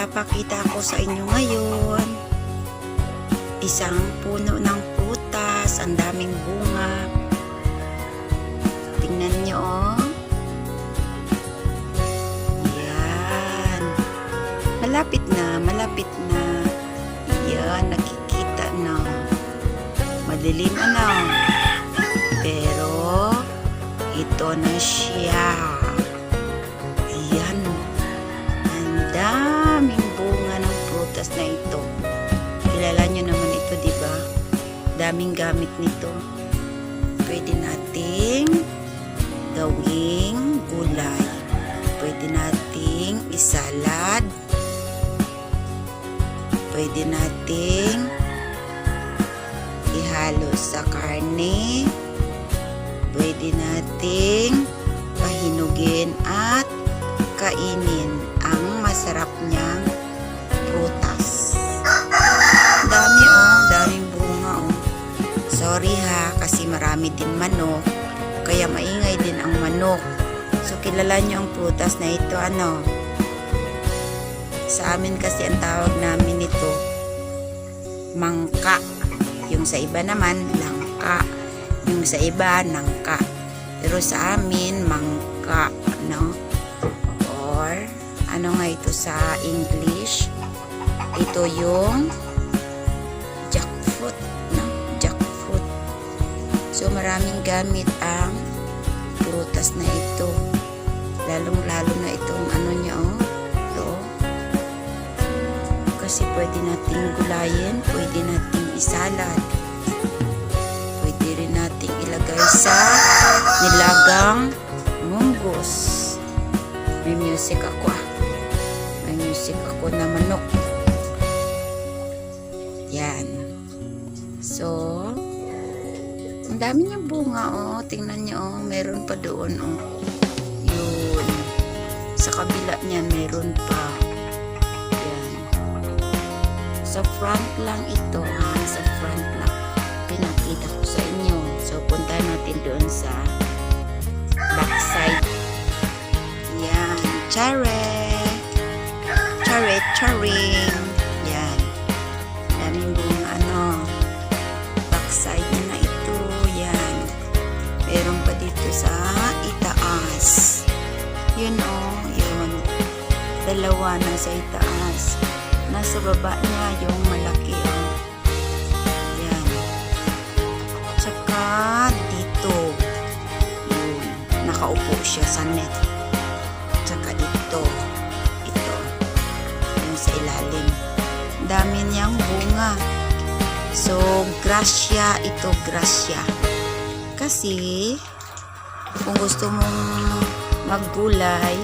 ipapakita ko sa inyo ngayon. Isang puno ng prutas, ang daming bunga. Tingnan nyo, oh. Yan. Malapit na, malapit na. Yan, nakikita na. Madilim na. Pero, ito na siya. Ayan. Ang daming bunga ng prutas na ito. Kilala nyo naman ito, diba? Daming gamit nito. Pwede nating gawing gulay. Pwede nating isalad. Pwede nating ihalo sa karne. Pwede nating pahinugin at kainin ang masarap niyang prutas. Dami, oh, daming bunga, oh. Sorry ha, kasi marami din manok, kaya maingay din ang manok. So kilala nyo ang prutas na ito, ano? Sa amin kasi ang tawag namin ito mangka. Yung sa iba naman langka, yung sa iba nangka, pero sa amin mangka, no? Or ano nga ito sa English? Ito yung jackfruit, no? Jackfruit. So maraming gamit ang prutas na ito, lalong-lalo na itong ano niya, oh. Ito, kasi pwede nating gulayin, pwede nating isalad, pwede rin nating ilagay sa nilagang munggos. May music ako, ah. May music ako na manok. Yan. So, ang dami niyang bunga, oh. Tingnan niyo, oh. Meron pa doon, oh. Yun. Sa kabila niyan, meron pa. Yan. Sa front lang ito, ha. Sa front lang. Pinakita ko sa inyo. So, punta natin doon sa backside. Yan. Charing. Yan. Daming bunga, ano. Backside na ito. Yan. Meron pa dito sa itaas. Yun, oh. Yun. Dalawa na sa itaas. Nasa baba niya yung malaki, oh. Yan. Tsaka dito. Yun. Nakaupo siya sa net. Tsaka ito. Ito. Yung sa ilalim. Dami niyang bunga. So, grasya. Ito, grasya. Kasi, kung gusto mong maggulay,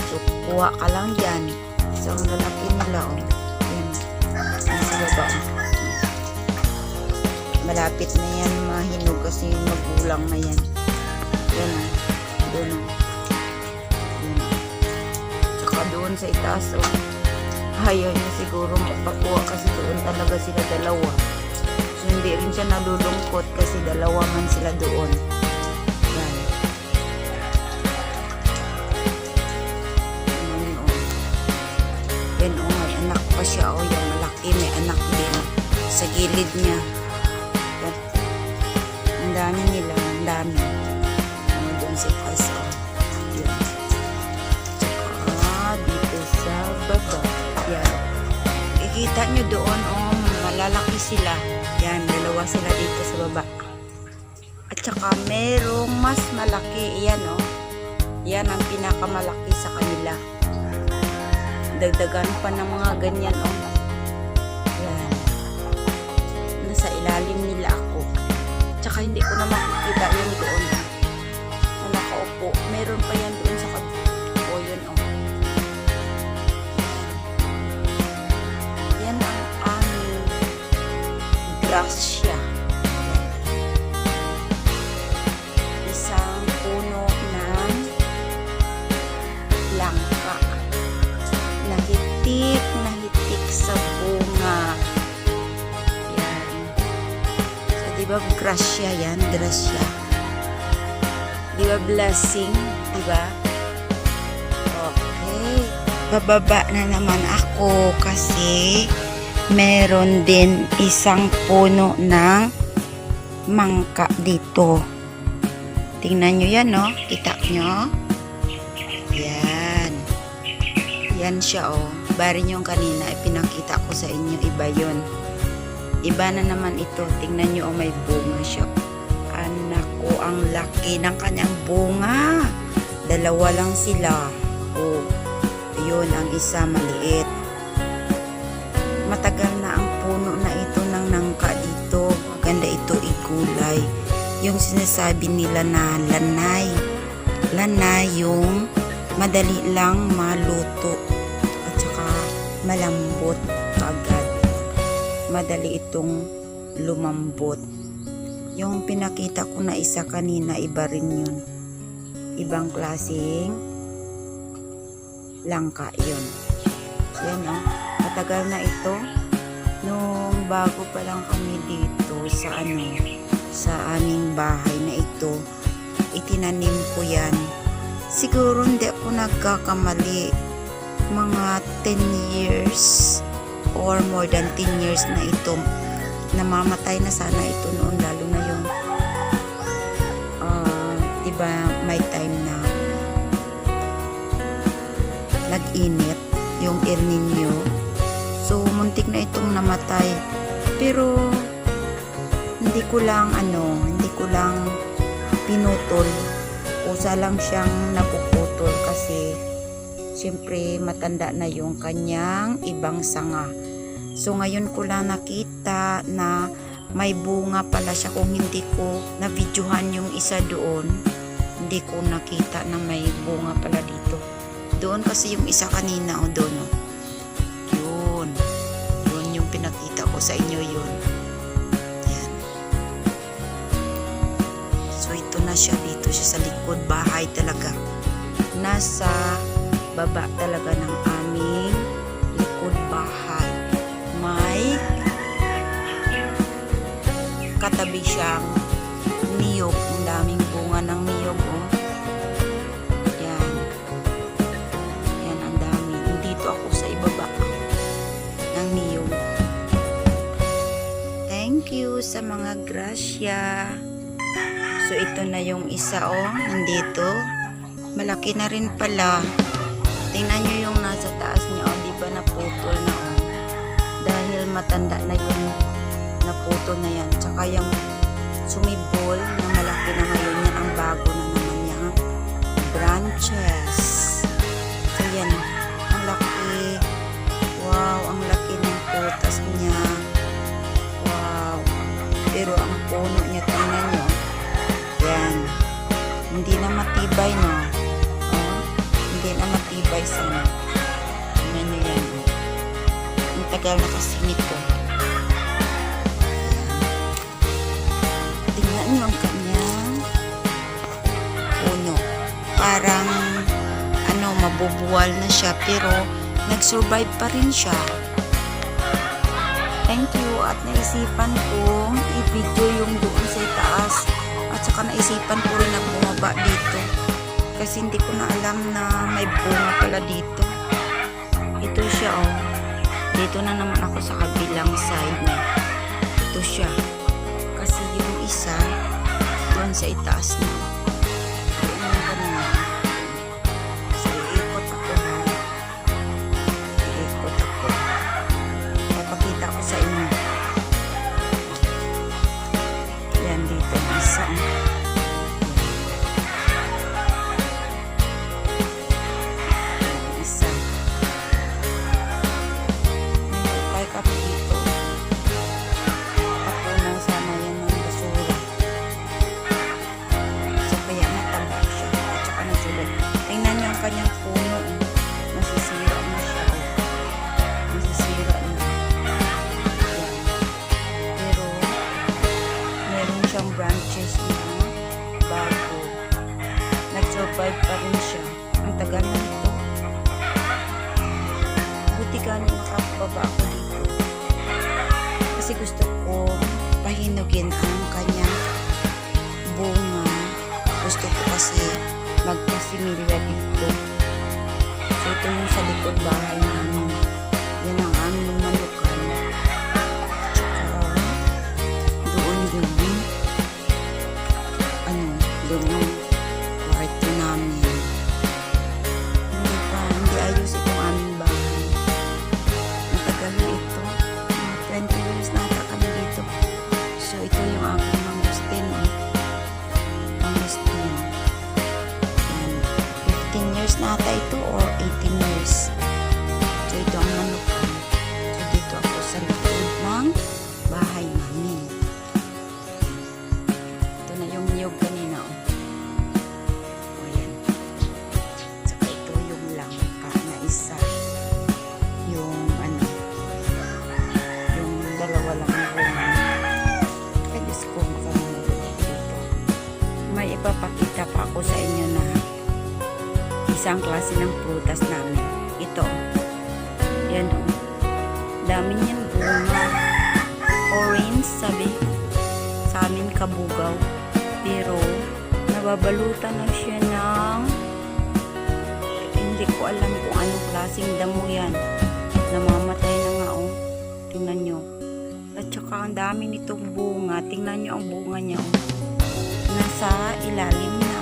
so, kuha ka lang dyan. So, ang lalaki nila, oh. Yan. Nasa baba, oh. Malapit na yan mahinog kasi magulang na yan. Yan, oh. Doon, oh. Yan. Tsaka doon sa itaas, oh. Ayaw niya siguro magpakuha kasi doon talaga sila dalawa. So, hindi rin siya nalulungkot kasi dalawa man sila doon. Yan. Yan, oh, may anak pa siya, oh, yung malaki, may anak din sa gilid niya. Yan. Ang dami nila, ang dami. Ano doon sa itaas, oh. Yan. Tsaka dito sa baba. Yan. Ikita nyo doon, oh, malalaki sila. Yan, dalawa sila dito sa baba. At saka merong mas malaki. Yan, oh. Yan ang pinakamalaki sa kanila. Dagdagan pa ng mga ganyan, oh. Yan. Nasa ilalim nila ako. Tsaka hindi ko na makikita yun doon. Na nakaupo. Meron pa yan doon sa kabila. Yun, oh. Yan ang aming grasya. Isang puno ng langka. Nahitik sa bunga. Yan. So, diba grasya yan? Grasya. Diba blessing? Diba? Okay. bababa na naman ako kasi meron din isang puno ng mangka dito. Tingnan nyo yan, no? Kita nyo? Yan. Yan siya, oh. Bari nyo kanina, ipinakita ko sa inyo. Iba yun. Iba na naman ito. Tingnan nyo, oh, may bunga siya. Anak ko, ang laki ng kanyang bunga. Dalawa lang sila. Oh, yun, ang isa maliit. Matagal na ang puno na ito ng nangka dito. Maganda ito igulay. Yung sinasabi nila na lanay. Lanay yung madali lang maluto. At saka malambot agad. Madali itong lumambot. Yung pinakita ko na isa kanina, iba rin yun. Ibang klaseng langka yun. Yan, oh. Matagal na ito. Nung bago pa lang kami dito sa sa aming bahay na ito, itinanim ko yan. Siguro hindi ako nagkakamali. Mga 10 years or more than 10 years na ito. Namamatay na sana ito noon, lalo na yung diba may time na nag-init yung El Nino. So muntik na itong namatay. Pero hindi ko lang pinutol. Usa lang siyang napuputol kasi siyempre matanda na yung kanyang ibang sanga. So ngayon ko lang nakita na may bunga pala siya. Kung hindi ko na-videohan yung isa doon, hindi ko nakita na may bunga pala dito. Doon kasi yung isa kanina, o doon, o. Yun yung pinakita ko sa inyo yun. Yan. So ito na siya, dito siya sa likod bahay talaga. Nasa baba talaga ng aming likod bahay. May katabi siyang niyog. Ang daming bunga ng niyog, oh. Yan. Yan, ang dami. Dito ako sa ibaba ng niyog. Thank you sa mga grasya. So, ito na yung isa, oh. Nandito. Malaki na rin pala. Tingnan nyo yung nasa taas niya, oh. Di ba naputol na, oh. Dahil matanda na yung naputol na yan. Tsaka yung sumibol na malaki na ngayon, yan ang bago na naman yung branches. So yan, ang laki. Wow, ang laki ng putas niya. Wow. Pero ang puno niya, tingnan nyo. Yan. Hindi na matibay, no? Oh, hindi na matibay sana. Tingnan nyo yan. Ang tagal na kasi nito. Yung kanyang puno. Parang mabubuwal na siya pero nag-survive pa rin siya. Thank you at naisipan kong i-video yung doon sa taas at saka naisipan ko rin na bumaba dito kasi hindi ko na alam na may bunga pala dito. Ito siya, oh. Dito na naman ako sa kabilang side niya. Ito siya. Kasi yung isa doon sa itaas na. Doon yung kanina. So, iikot ako na. Iikot ako. Papakita ko sa inyo. Yan dito. Isa. Isa. May kape dito. yung aking mangustin. Mangustin. Yan. 15 years na ata ito or 18 years. So, ito ang manukan. So, dito ako sa likod ng bahay namin. Ito na yung niyog kanina. O, yan. Saka ito yung langka na isa. Yung ano, yung dalawa lang yung bunga. Ay, Diyos ko, dito. May ipapakita pa ako sa inyo na isang klase ng prutas namin. Ito. Yan o. Dami niyan bunga. Orange, sabi. Sa amin kabugaw. Pero, nababalutan na siya ng hindi ko alam kung anong klaseng damo yan. Namamatay na nga o. Tingnan nyo. At saka ang dami nitong bunga. Tingnan nyo ang bunga niya o. Nasa ilalim na.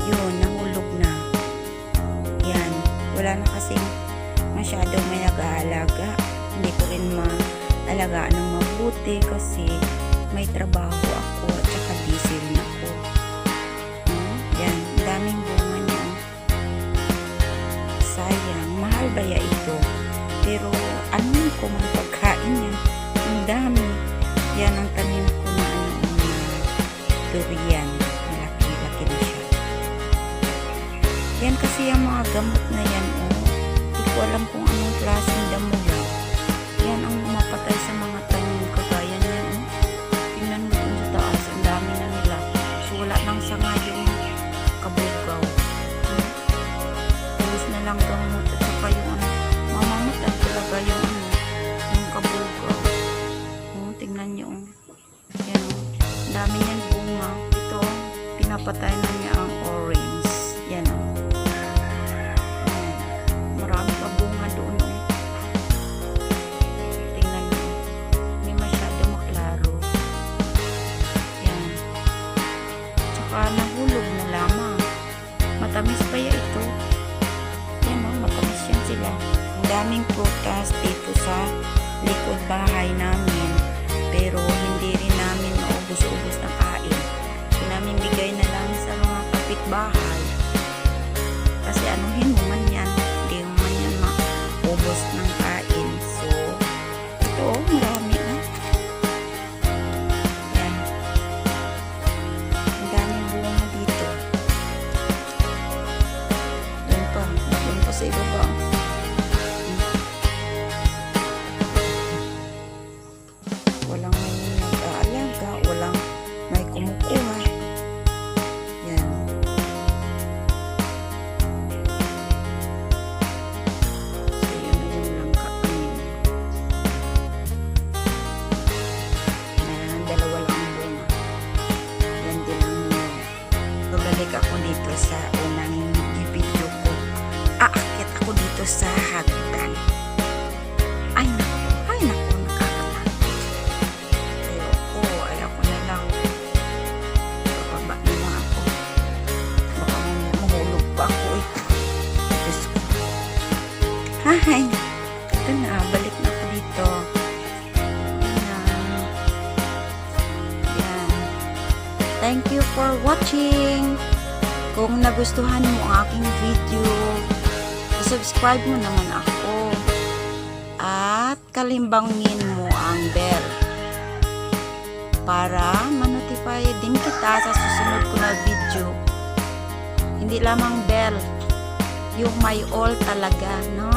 Yun, nahulog na. Yan. Wala na kasing masyadong may nag-aalaga. Hindi ko rin maalagaan ng mabuti kasi may trabaho ako at saka busy rin ako. Yan. Daming bunga niya. Sayang. Mahal ba ya ito? Pero ano ko man pagkain yan? Ang dami. Yan ang tanim ko na durian. Malaki-laki na siya. Yan kasi yung mga gamot na yan, oh. Hindi ko alam kung anong klaseng damo yan. Yan ang mapatay sa mga tanim kagaya niyan, oh. Tingnan mo dun sa taas. Ang dami na nila. So, wala nang sanga yung kabugaw. Tulis na lang gamot at saka yung ano. Mamamatay talaga yung ano. Yung kabugaw. Oh, tingnan nyo, oh. Yan, oh. Ang dami niyan bunga. Ito, oh. Pinapatay na niya ang orange. Yan, oh. Marami pa bunga doon, oh. Tingnan nyo. Hindi masyado maklaro. Yan. Tsaka nahulog na lamang. Matamis pa ya ito. Yan, oh. Matamis yan sila. Ang daming prutas dito sa likod bahay namin. Pero hindi rin namin maubos-ubos ng kain. So, namin bigay na lang sa mga kapitbahay. Kasi anuhin mo man yan. Hindi mo man yan maubos ng kain. So, ito, marami na. Yan. Ang daming bunga dito. Doon pa sa ibaba. Walang may nag-aalaga, walang may kumukuha. Yan. So, yun na yung langka kanina. Dalawa lang ang bunga. Yan din ang yun. Babalik ako dito sa unang video ko. Aakyat ako dito sa hagdan. Ay, naku, nakakatakot. Ayoko na lang. Bababa na lang ako. Baka mamaya mahulog pa ako eh. Diyos ko. Hi! Ito na, balik na ako dito. Yan. Thank you for watching. Kung nagustuhan mo ang aking video, subscribe mo naman ako. At kalimbangin mo ang bell para ma-notify din kita sa susunod ko na video. Hindi lamang bell, yung may all talaga, no?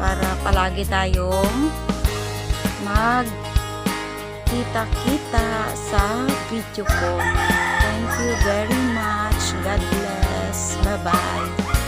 Para palagi tayong magkita-kita sa video ko. Thank you very much. God bless. Bye-bye.